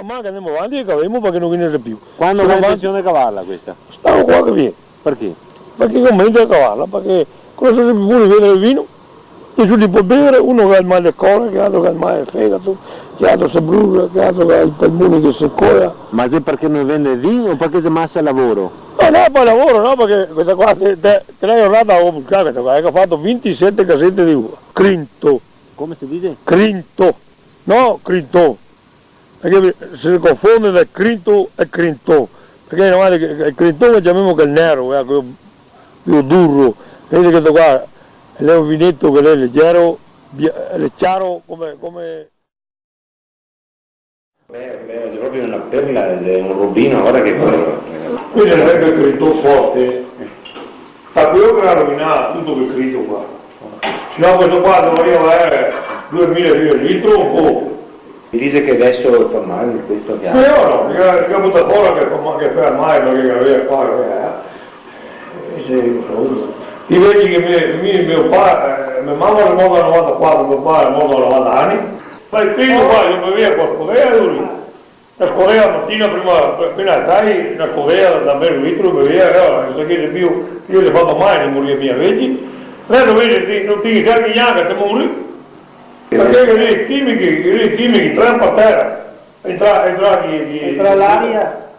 Man che andiamo avanti e caviamo perché non viene più. Quando hai intenzione di cavarla questa? Stavo qua che viene. Perché? Perché conveniente a cavarla, perché cosa se pure viene il vino, nessuno può bere, uno che ha il male del cuore, che altro che ha il male del fegato, che altro si brucia, che altro che ha il polmone che si coia. Ma se perché non vende il vino o perché si massa il lavoro? No, poi lavoro, no, perché questa qua, te l'hai giornata a buscare questa qua, che ha fatto 27 cassette di uva. Crinto. Come si dice? Crinto. No, crinto. Perché si confonde da crinto e crinto. Perché normale il crinto lo chiamiamo che è il nero, più duro. Vedi che qua è un vinetto che è leggero, chiaro come... Beh, c'è proprio una perla, c'è un rubino, guarda che cosa. Quindi non è che il crinto forte, da quello che ha rovinato tutto quel crinto qua. Se no questo qua doveva avere 2000 litri un po'. Si dice che adesso fa male questo che ha. Io no, perché ha buttato fuori che fa mai perché aveva qua, e se io so. Invece che mio padre, mia mamma è morta nel 94, mio padre è morto a 90 anni, ma il primo qua io mi via con la scodella lui. La scodella la mattina appena sai, una scodella da bere un litro mi via, non so che io si è fatto mai non morire mia veci. Adesso invece non ti serve neanche, ti muori. Perché i chimici, entrano per terra, entra l'aria.